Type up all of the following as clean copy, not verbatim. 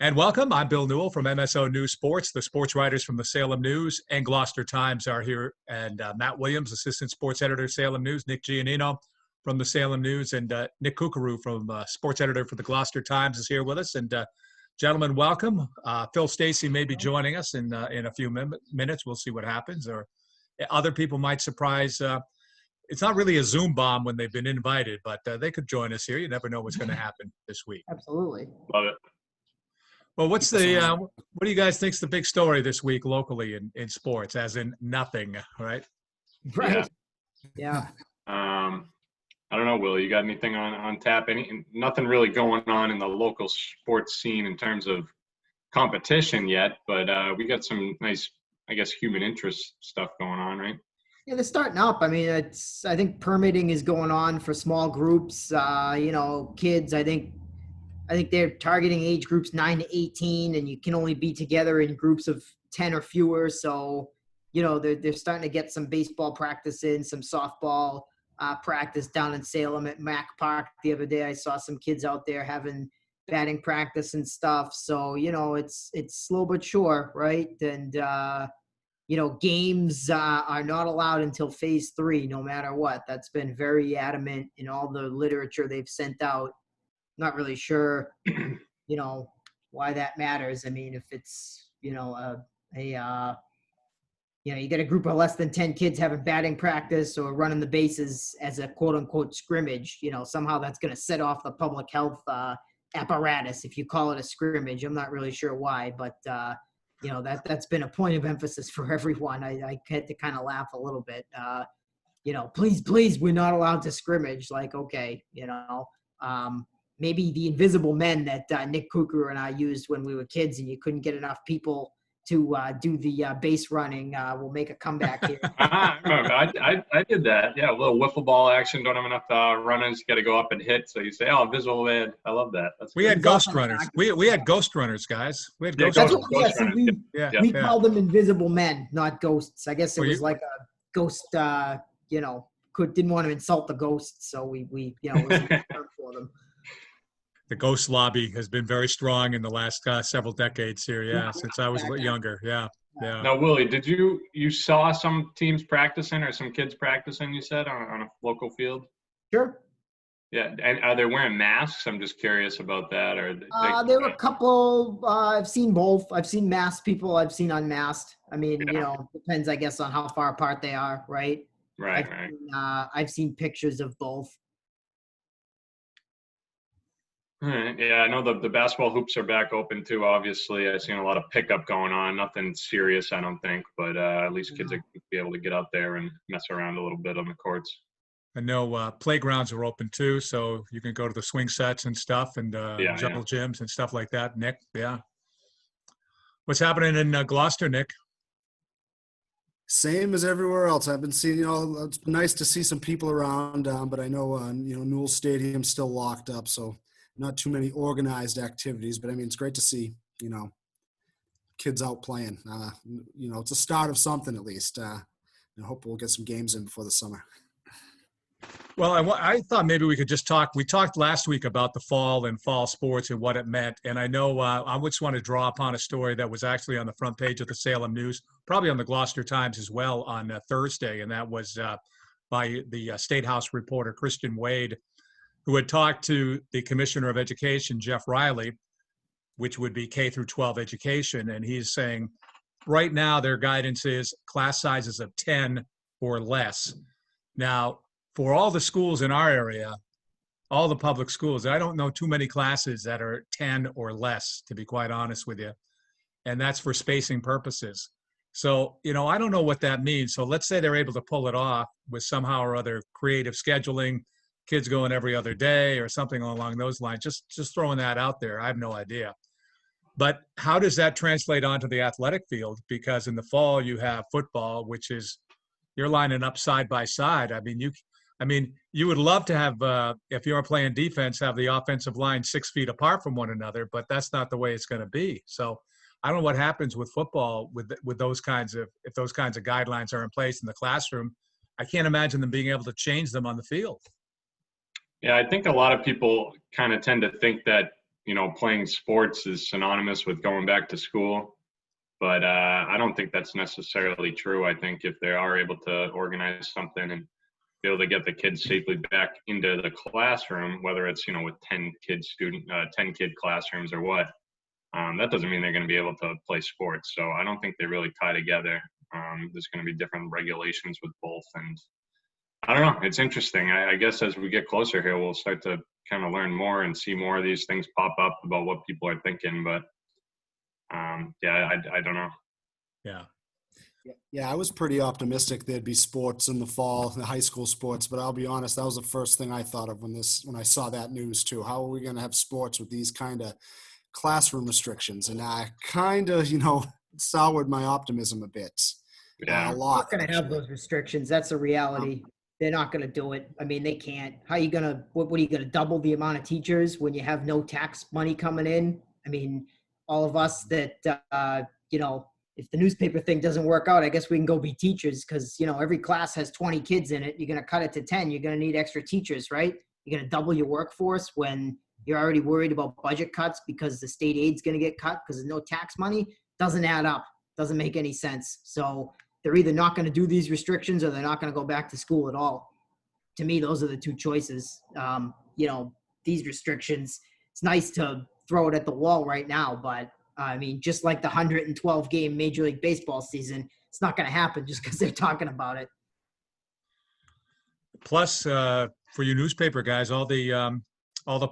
And welcome. I'm Bill Newell from MSO News Sports. The sports writers from the Salem News and Gloucester Times are here. And Matt Williams, assistant sports editor, Salem News. Nick Giannino from the Salem News. And Nick Kukuru from sports editor for the Gloucester Times is here with us. And gentlemen, welcome. Phil Stacey may be joining us in a few minutes. We'll see what happens. Or other people might surprise. It's not really a Zoom bomb when they've been invited, but they could join us here. You never know what's going to happen this week. Absolutely. Love it. Well, what do you guys think's the big story this week locally in sports, as in nothing, right? Right. Yeah. I don't know, Will, you got anything on tap? Nothing really going on in the local sports scene in terms of competition yet, but we got some nice, I guess, human interest stuff going on, right? Yeah, they're starting up. I mean, I think permitting is going on for small groups. Kids, I think they're targeting age groups 9 to 18, and you can only be together in groups of 10 or fewer. So, they're starting to get some baseball practice in, some softball practice down in Salem at Mac Park. The other day I saw some kids out there having batting practice and stuff. So, it's slow but sure, right? And, games are not allowed until phase 3, no matter what. That's been very adamant in all the literature they've sent out. Not really sure, why that matters. I mean, if it's, you get a group of less than 10 kids having batting practice or running the bases as a quote unquote scrimmage, somehow that's going to set off the public health apparatus if you call it a scrimmage. I'm not really sure why, but that's been a point of emphasis for everyone. I had to kind of laugh a little bit. Please, we're not allowed to scrimmage. Like, okay, maybe the invisible men that Nick Kukuru and I used when we were kids and you couldn't get enough people to do the base running will make a comeback here. I remember. I did that. Yeah, a little wiffle ball action. Don't have enough runners. Got to go up and hit. So you say, "Oh, invisible man." I love that. We had ghost runners. We had ghost runners, guys. We had ghost runners. We called them invisible men, not ghosts. I guess it was like a ghost. Didn't want to insult the ghosts, so we it was a term for them. The ghost lobby has been very strong in the last several decades here. Yeah, since I was younger. Yeah. Now, Willie, did you saw some teams practicing or some kids practicing? You said on a local field. Sure. Yeah, and are they wearing masks? I'm just curious about that. Or there were a couple. I've seen both. I've seen masked people. I've seen unmasked. I mean, depends, I guess, on how far apart they are. Right. Right. I've seen pictures of both. Yeah, I know the basketball hoops are back open too, obviously. I've seen a lot of pickup going on. Nothing serious, I don't think, but at least kids are be able to get out there and mess around a little bit on the courts. I know playgrounds are open too, so you can go to the swing sets and stuff and jungle gyms and stuff like that, Nick. Yeah. What's happening in Gloucester, Nick? Same as everywhere else. I've been seeing, it's been nice to see some people around, but I know, Newell Stadium's still locked up, so not too many organized activities, but I mean, it's great to see, kids out playing. It's a start of something at least. I hope we'll get some games in before the summer. Well, I thought maybe we could just talk. We talked last week about the fall and fall sports and what it meant. And I know I just want to draw upon a story that was actually on the front page of the Salem News, probably on the Gloucester Times as well on Thursday. And that was by the State House reporter, Christian Wade, who had talked to the Commissioner of Education, Jeff Riley, which would be K through 12 education. And he's saying right now their guidance is class sizes of 10 or less. Now, for all the schools in our area, all the public schools, I don't know too many classes that are 10 or less, to be quite honest with you. And that's for spacing purposes. So, I don't know what that means. So let's say they're able to pull it off with somehow or other creative scheduling, kids going every other day or something along those lines. Just throwing that out there. I have no idea. But how does that translate onto the athletic field? Because in the fall you have football, which is you're lining up side by side. I mean, you would love to have, if you're playing defense, have the offensive line 6 feet apart from one another, but that's not the way it's going to be. So I don't know what happens with football with those kinds of, if those kinds of guidelines are in place in the classroom. I can't imagine them being able to change them on the field. Yeah, I think a lot of people kind of tend to think that playing sports is synonymous with going back to school. But I don't think that's necessarily true. I think if they are able to organize something and be able to get the kids safely back into the classroom, whether it's, with 10 kid classrooms or what, that doesn't mean they're going to be able to play sports. So I don't think they really tie together. There's going to be different regulations with both. And I don't know. It's interesting. I guess as we get closer here, we'll start to kind of learn more and see more of these things pop up about what people are thinking. But I don't know. Yeah. Yeah, I was pretty optimistic there'd be sports in the fall, the high school sports, but I'll be honest, that was the first thing I thought of when I saw that news too. How are we going to have sports with these kind of classroom restrictions? And I kind of, soured my optimism a bit. Yeah. A lot. They're not going to have those restrictions. That's a reality. They're not going to do it. I mean, they can't. How are you going to, what are you going to double the amount of teachers when you have no tax money coming in? I mean, all of us that, if the newspaper thing doesn't work out, I guess we can go be teachers because, every class has 20 kids in it. You're going to cut it to 10. You're going to need extra teachers, right? You're going to double your workforce when you're already worried about budget cuts because the state aid's going to get cut because there's no tax money. Doesn't add up. Doesn't make any sense. So they're either not going to do these restrictions or they're not going to go back to school at all. To me, those are the two choices. These restrictions, it's nice to throw it at the wall right now, but I mean, just like the 112 game Major League Baseball season, it's not going to happen just because they're talking about it. Plus, for you newspaper guys, all the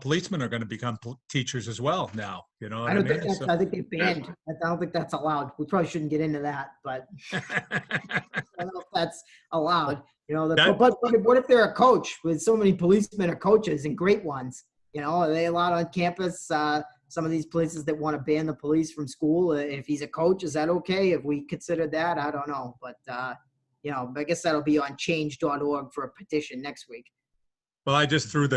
policemen are going to become teachers as well now. You know what I mean? I think they banned. I don't think that's allowed. We probably shouldn't get into that, but I don't know if that's allowed. But what if they're a coach with so many policemen or coaches and great ones? Are they allowed on campus? Some of these places that want to ban the police from school, if he's a coach, is that okay? If we consider that, I don't know. But, I guess that'll be on change.org for a petition next week. Well, I just threw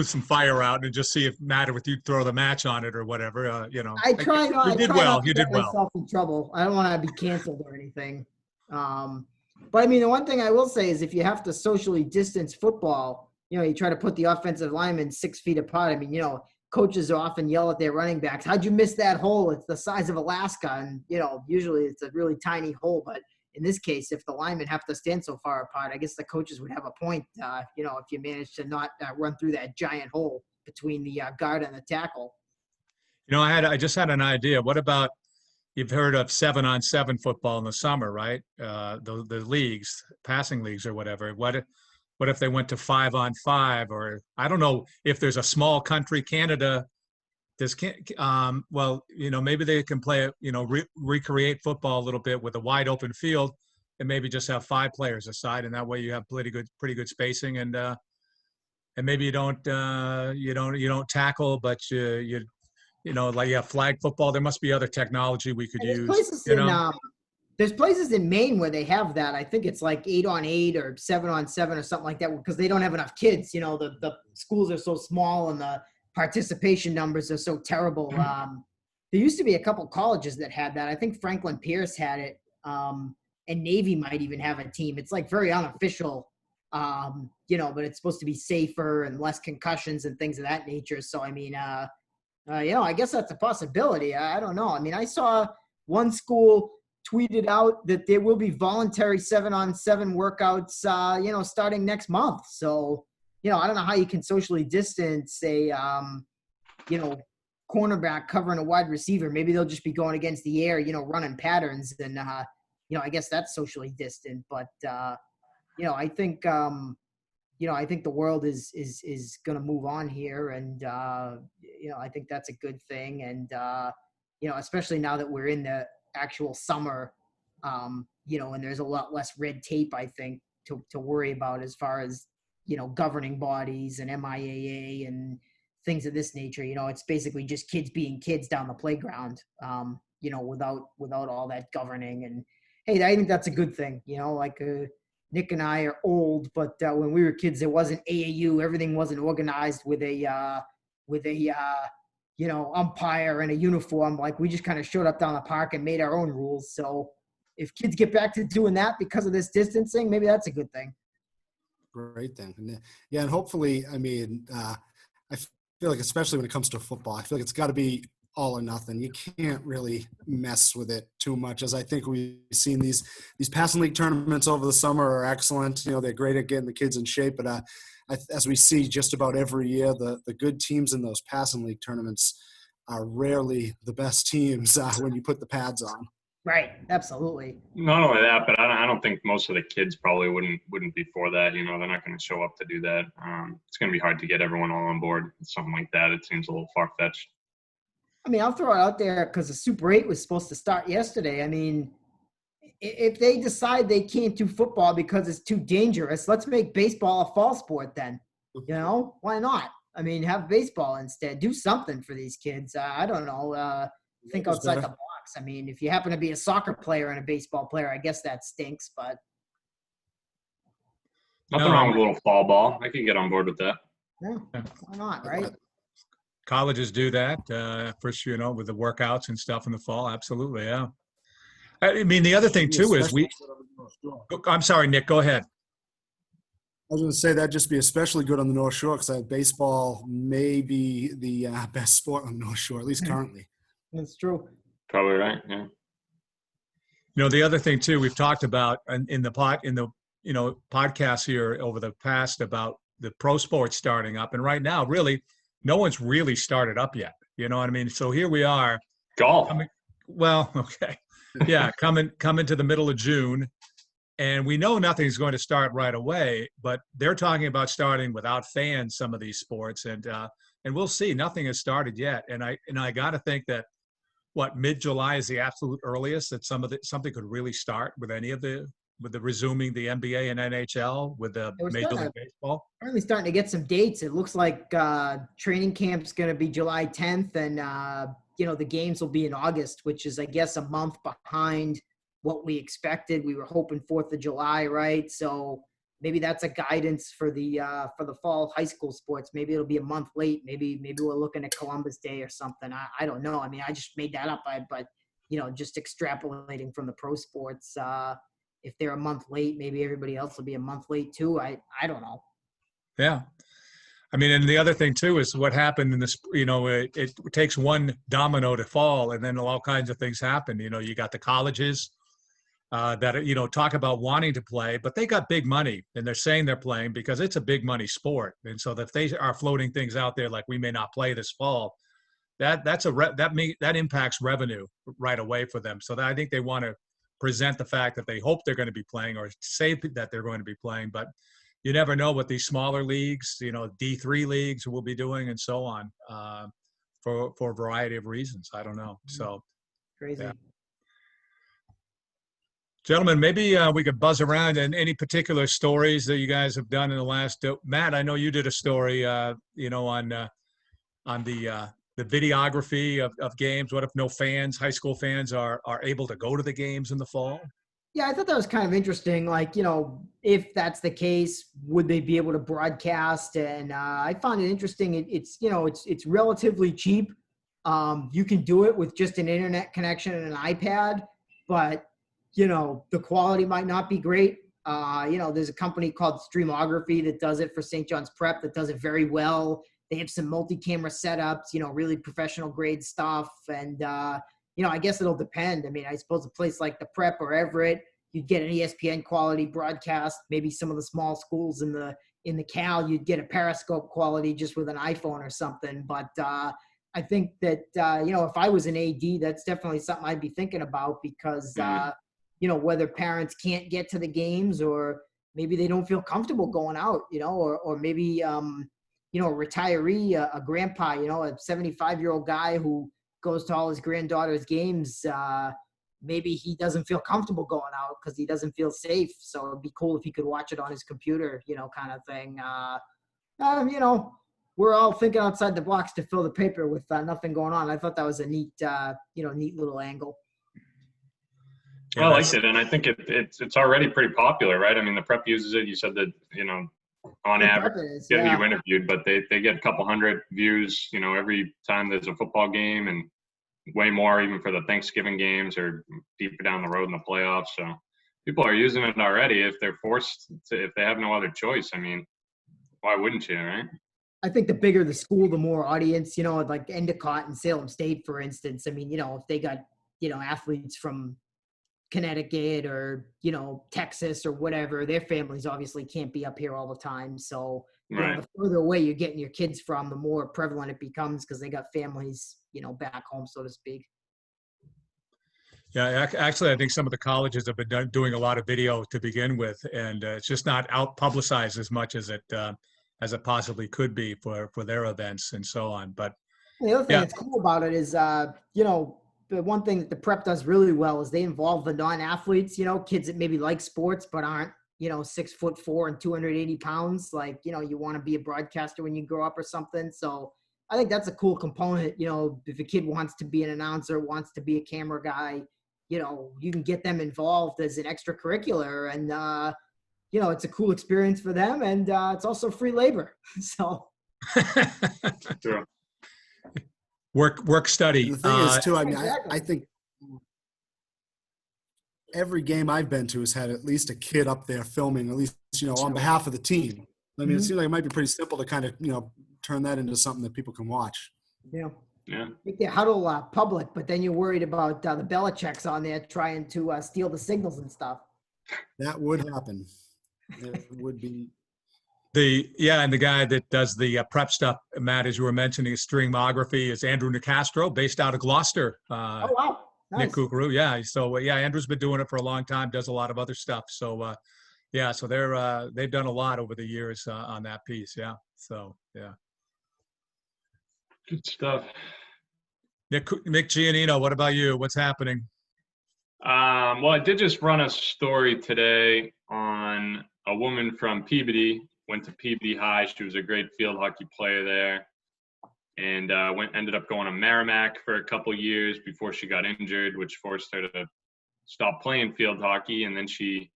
some fire out and just see if it mattered with you throw the match on it or whatever. I try not. You did well. You did well. Myself in trouble. I don't want to be canceled or anything. But I mean, the one thing I will say is if you have to socially distance football, you try to put the offensive linemen 6 feet apart. I mean, coaches often yell at their running backs, "How'd you miss that hole? It's the size of Alaska." And, usually it's a really tiny hole. But in this case, if the linemen have to stand so far apart, I guess the coaches would have a point, if you manage to not run through that giant hole between the guard and the tackle. I just had an idea. What about, you've heard of 7-on-7 football in the summer, right? The leagues, passing leagues or whatever. What if they went to 5-on-5, or I don't know if there's a small country, Canada, maybe they can play, recreate football a little bit with a wide open field and maybe just have 5 players aside. And that way you have pretty good spacing and maybe you don't tackle, but like you have flag football. There must be other technology we could use. There's places in Maine where they have that. I think it's like 8-on-8 or 7-on-7 or something like that because they don't have enough kids. The schools are so small and the participation numbers are so terrible. There used to be a couple colleges that had that. I think Franklin Pierce had it, and Navy might even have a team. It's like very unofficial, but it's supposed to be safer and less concussions and things of that nature. So, I mean, I guess that's a possibility. I don't know. I mean, I saw one school tweeted out that there will be voluntary 7-on-7 workouts, starting next month. So, I don't know how you can socially distance a, cornerback covering a wide receiver. Maybe they'll just be going against the air, running patterns. And, I guess that's socially distant. But, I think, I think the world is going to move on here. And, I think that's a good thing. And, especially now that we're in the actual summer, and there's a lot less red tape, I think, to worry about as far as, governing bodies and MIAA and things of this nature. It's basically just kids being kids down the playground, without all that governing. And, hey, I think that's a good thing, Nick and I are old, but when we were kids, there wasn't AAU. Everything wasn't organized with a umpire and a uniform. Like, we just kind of showed up down the park and made our own rules. So if kids get back to doing that because of this distancing, maybe that's a good thing. Great thing. And hopefully, I mean, I feel like, especially when it comes to football, I feel like it's got to be all or nothing. You can't really mess with it too much, as I think we've seen these passing league tournaments over the summer are excellent. You know, they're great at getting the kids in shape, but as we see just about every year, the good teams in those passing league tournaments are rarely the best teams when you put the pads on. Right. Absolutely. Not only that, but I don't think most of the kids probably wouldn't be for that. You know, they're not going to show up to do that. It's going to be hard to get everyone all on board with something like that. It seems a little far-fetched. I mean, I'll throw it out there because the Super 8 was supposed to start yesterday. I mean, if they decide they can't do football because it's too dangerous, let's make baseball a fall sport then. You know, why not? I mean, have baseball instead. Do something for these kids. I don't know. Think outside the box. I mean, if you happen to be a soccer player and a baseball player, I guess that stinks, but. Nothing wrong with a little fall ball. I could get on board with that. Yeah, why not, right? Colleges do that, first, you know, with the workouts and stuff in the fall. Absolutely, yeah. I mean, the other thing, too, is I'm sorry, Nick, go ahead. I was going to say that'd just be especially good on the North Shore because baseball may be the best sport on the North Shore, at least currently. That's true. Probably right, yeah. You know, the other thing, too, we've talked about in the podcast here over the past about the pro sports starting up. And right now, really, no one's really started up yet. You know what I mean? So here we are. Golf. Well, okay. Yeah, coming to the middle of June. And we know nothing's going to start right away, but they're talking about starting without fans, some of these sports. And we'll see. Nothing has started yet. And I got to think that, mid-July is the absolute earliest that something could really start with the resuming the NBA and NHL with the Major League Baseball. Finally starting to get some dates. It looks like training camp's going to be July 10th, and the games will be in August, which is, I guess, a month behind what we expected. We were hoping 4th of July, right? So maybe that's a guidance for the fall high school sports. Maybe it'll be a month late. Maybe we're looking at Columbus Day or something. I don't know. I mean, I just made that up. But just extrapolating from the pro sports. If they're a month late, maybe everybody else will be a month late too. I don't know. Yeah. I mean, and the other thing too is what happened in this, it takes one domino to fall and then all kinds of things happen. You got the colleges that, talk about wanting to play, but they got big money and they're saying they're playing because it's a big money sport. And so if they are floating things out there, like we may not play this fall, that impacts revenue right away for them. So I think they want to present the fact that they hope they're going to be playing or say that they're going to be playing, but you never know what these smaller leagues, D3 leagues will be doing and so on for a variety of reasons. I don't know. So crazy. Yeah. Gentlemen, maybe we could buzz around and any particular stories that you guys have done in the last. Matt, I know you did a story, on the videography of games. What if no fans, high school fans, are able to go to the games in the fall? Yeah, I thought that was kind of interesting. Like, if that's the case, would they be able to broadcast? And I found it interesting. It's relatively cheap. You can do it with just an internet connection and an iPad, but the quality might not be great. There's a company called Streamography that does it for St. John's Prep that does it very well. They have some multi-camera setups, really professional grade stuff. And, I guess it'll depend. I mean, I suppose a place like the Prep or Everett, you'd get an ESPN quality broadcast. Maybe some of the small schools in the Cal, you'd get a Periscope quality just with an iPhone or something. But I think that, if I was an AD, that's definitely something I'd be thinking about because, whether parents can't get to the games or maybe they don't feel comfortable going out, or maybe, a retiree, a grandpa, a 75-year-old guy who goes to all his granddaughter's games, maybe he doesn't feel comfortable going out because he doesn't feel safe. So it'd be cool if he could watch it on his computer, kind of thing. We're all thinking outside the box to fill the paper with nothing going on. I thought that was a neat little angle. I liked it, and I think it's already pretty popular, right? I mean, the Prep uses it. You said that, on average, you interviewed, but they get a couple hundred views, every time there's a football game, and way more even for the Thanksgiving games or deeper down the road in the playoffs. So people are using it already if they're forced to, if they have no other choice. I mean, why wouldn't you, right? I think the bigger the school, the more audience, like Endicott and Salem State, for instance. I mean, if they got, athletes from Connecticut or, Texas or whatever, their families obviously can't be up here all the time. So, Right. the further away you're getting your kids from, the more prevalent it becomes because they got families, back home, so to speak. Yeah, actually, I think some of the colleges have been doing a lot of video to begin with, and it's just not out publicized as much as it possibly could be for their events and so on. But The other thing yeah, that's cool about it is, the one thing that the prep does really well is they involve the non-athletes, kids that maybe like sports but aren't, 6'4" and 280 pounds. Like, you want to be a broadcaster when you grow up or something. So I think that's a cool component. If a kid wants to be an announcer, wants to be a camera guy, you can get them involved as an extracurricular, and it's a cool experience for them, and it's also free labor. So Sure. work study. And the thing is, too, I mean, Exactly. I think every game I've been to has had at least a kid up there filming, at least, on behalf of the team. I mean, It seems like it might be pretty simple to kind of, turn that into something that people can watch. Yeah. Make their huddle public, but then you're worried about the Belichick's on there trying to steal the signals and stuff. That would happen. It would be. And the guy that does the prep stuff, Matt, as you were mentioning, streamography, is Andrew Nicastro, based out of Gloucester. Oh, wow. Nice. Nick Kukuru, yeah. So Andrew's been doing it for a long time, does a lot of other stuff. So so they've done a lot over the years on that piece. Yeah. So yeah. Good stuff. Nick Giannino, what about you? What's happening? Well, I did just run a story today on a woman from Peabody, went to Peabody High. She was a great field hockey player there, and ended up going to Merrimack for a couple years before she got injured, which forced her to stop playing field hockey. And then she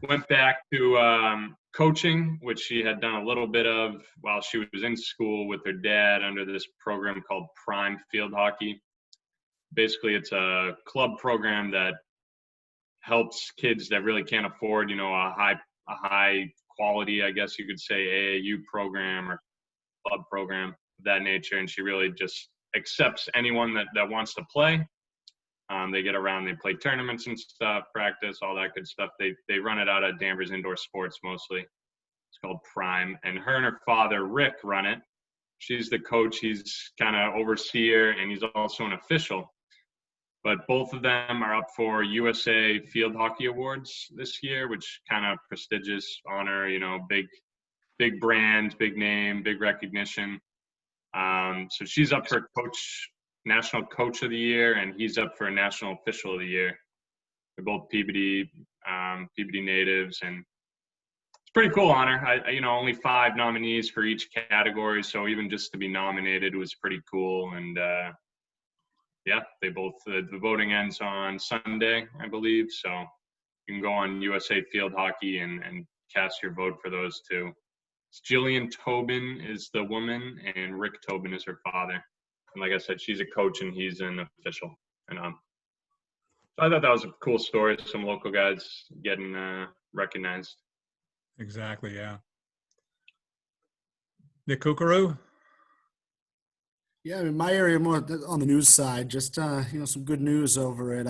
went back to coaching, which she had done a little bit of while she was in school with her dad under this program called Prime Field Hockey. Basically, it's a club program that helps kids that really can't afford, a high quality, I guess you could say, AAU program or club program of that nature. And she really just accepts anyone that wants to play. They get around, they play tournaments and stuff, practice, all that good stuff. They run it out at Danvers Indoor Sports mostly. It's called Prime. And her and her father, Rick, run it. She's the coach. He's kind of overseer, and he's also an official. But both of them are up for USA Field Hockey Awards this year, which kind of prestigious honor, big brand, big name, big recognition. So she's up for National Coach of the Year, and he's up for National Official of the Year. They're both Peabody natives, and it's a pretty cool honor. Only 5 nominees for each category, so even just to be nominated was pretty cool. And they both the voting ends on Sunday, I believe. So you can go on USA Field Hockey and cast your vote for those two. It's Julianne Tobin is the woman, and Rick Tobin is her father. And like I said, she's a coach and he's an official. And so I thought that was a cool story. Some local guys getting recognized. Exactly, yeah. Nick Kukuru? Yeah, I mean, my area more on the news side, just, some good news over at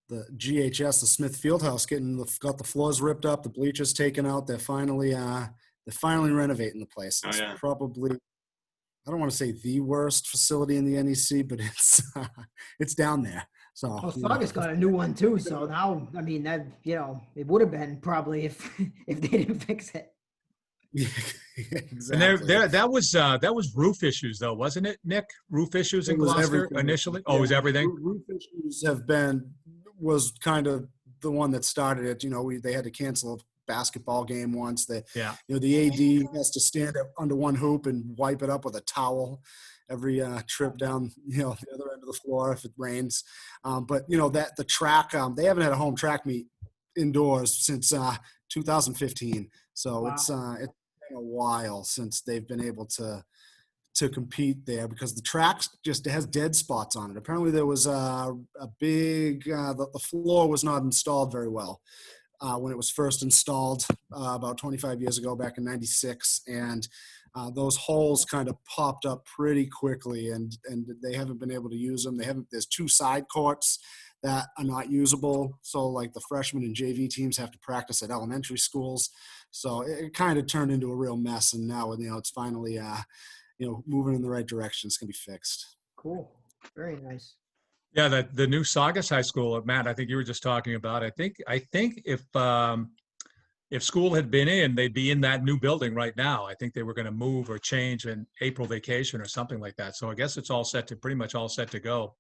the GHS, the Smith Fieldhouse, got the floors ripped up, the bleachers taken out. They're finally renovating the place. It's probably, I don't want to say the worst facility in the NEC, but it's down there. So Saugus got a new one too. So now, I mean, that it would have been probably if they didn't fix it. Yeah, exactly. And that was roof issues though, wasn't it, Nick? Roof issues in Gloucester initially? Oh, it was everything? Roof issues was kind of the one that started it. They had to cancel a basketball game once. The AD has to stand up under one hoop and wipe it up with a towel every trip down, the other end of the floor if it rains. But that the track, they haven't had a home track meet indoors since 2015. So Wow. it's been a while since they've been able to compete there because the track just has dead spots on it. Apparently there was a big, the floor was not installed very well when it was first installed about 25 years ago, back in '96. And those holes kind of popped up pretty quickly, and they haven't been able to use them. There's 2 side courts that are not usable. So like the freshman and JV teams have to practice at elementary schools. So it kind of turned into a real mess. And now, it's finally, moving in the right direction. It's going to be fixed. Cool. Very nice. Yeah, the new Saugus High School, Matt, I think you were just talking about. I think if school had been in, they'd be in that new building right now. I think they were going to move or change in April vacation or something like that. So I guess it's pretty much all set to go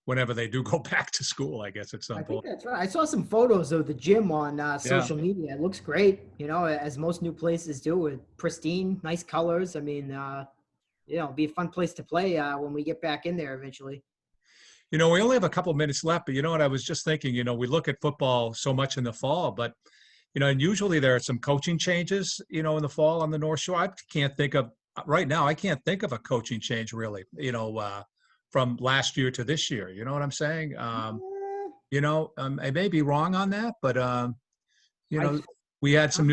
whenever they do go back to school, I guess, at some I think point. that's right. I saw some photos of the gym on social media. It looks great, as most new places do, with pristine, nice colors. I mean, it'd be a fun place to play when we get back in there eventually. We only have a couple minutes left, but you know what? I was just thinking, we look at football so much in the fall, but, and usually there are some coaching changes, in the fall on the North Shore. I can't think of a coaching change really, from last year to this year. You know what I'm saying? I may be wrong on that, but, we had some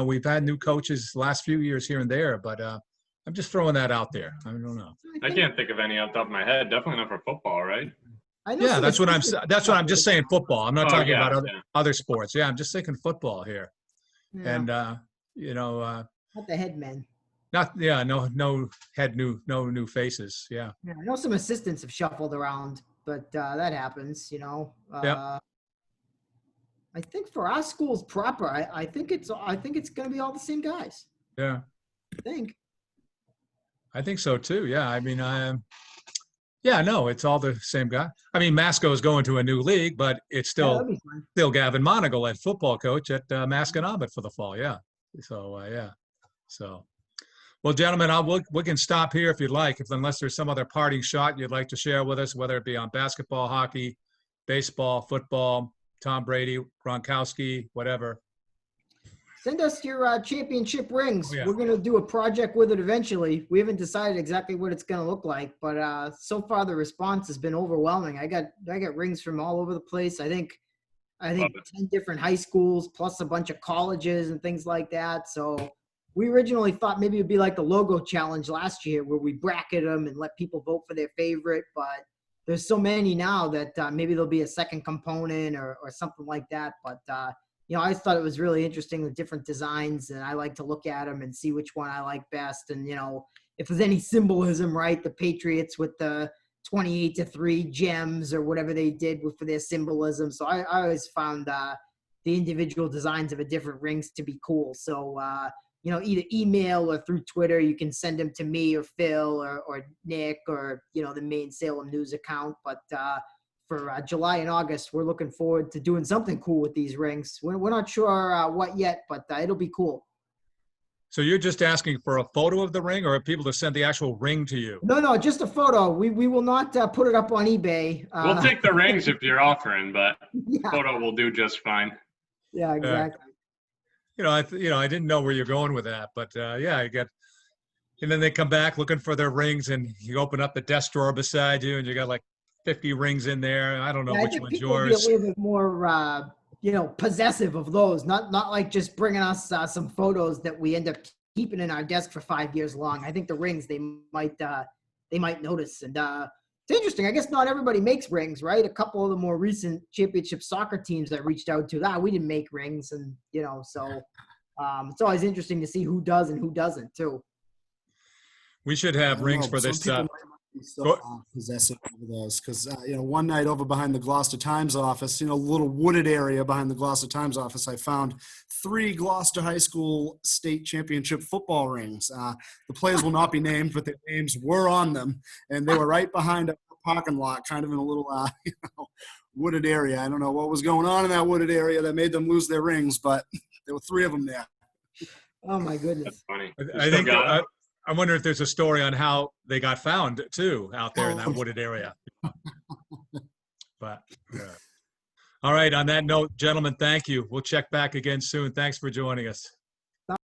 we've had new coaches last few years here and there, but I'm just throwing that out there. I don't know. I can't think of any off the top of my head. Definitely not for football, right? Yeah, that's what I'm just saying football. I'm not talking about other sports. Yeah, I'm just thinking football here. Yeah. And, not the head men. No new faces. Yeah. Yeah, I know some assistants have shuffled around, but that happens, Yeah. I think for our schools proper, I think it's going to be all the same guys. Yeah. I think so too. Yeah. I mean, it's all the same guy. I mean, Masco is going to a new league, but it's still Gavin Monagle at football coach at Masconomet for the fall. Yeah. So, So, well, gentlemen, we can stop here if you'd like, unless there's some other parting shot you'd like to share with us, whether it be on basketball, hockey, baseball, football, Tom Brady, Gronkowski, whatever. Send us your championship rings. Oh, yeah. We're going to do a project with it eventually. We haven't decided exactly what it's going to look like, but so far the response has been overwhelming. I got rings from all over the place. I think 10 different high schools plus a bunch of colleges and things like that. So we originally thought maybe it'd be like the logo challenge last year where we bracket them and let people vote for their favorite, but there's so many now that maybe there'll be a second component or something like that. But I thought it was really interesting with different designs, and I like to look at them and see which one I like best. And, if there's any symbolism, right, the Patriots with the 28-3 gems or whatever they did for their symbolism. So I always found the individual designs of the different rings to be cool. So, either email or through Twitter, you can send them to me or Phil or Nick or, the main Salem News account. But for July and August, we're looking forward to doing something cool with these rings. We're not sure what yet, but it'll be cool. So you're just asking for a photo of the ring, or people to send the actual ring to you? No, just a photo. We will not put it up on eBay. We'll take the rings if you're offering, but photo will do just fine. Yeah, exactly. I didn't know where you're going with that, but I get. And then they come back looking for their rings, and you open up the desk drawer beside you, and you got like 50 rings in there. I don't know which one's yours. Be a little bit more, possessive of those. Not like just bringing us some photos that we end up keeping in our desk for 5 years long. I think the rings they might notice, and it's interesting. I guess not everybody makes rings, right? A couple of the more recent championship soccer teams that reached out to we didn't make rings, and so it's always interesting to see who does and who doesn't too. We should have rings for this. So possessive over those because one night over behind the Gloucester Times office, a little wooded area behind the Gloucester Times office, I found 3 Gloucester High School state championship football rings. The players will not be named, but their names were on them, and they were right behind a parking lot, kind of in a little wooded area. I don't know what was going on in that wooded area that made them lose their rings, but there were 3 of them there. Oh my goodness, that's funny. I wonder if there's a story on how they got found too out there in that wooded area. But all right. On that note, gentlemen, thank you. We'll check back again soon. Thanks for joining us.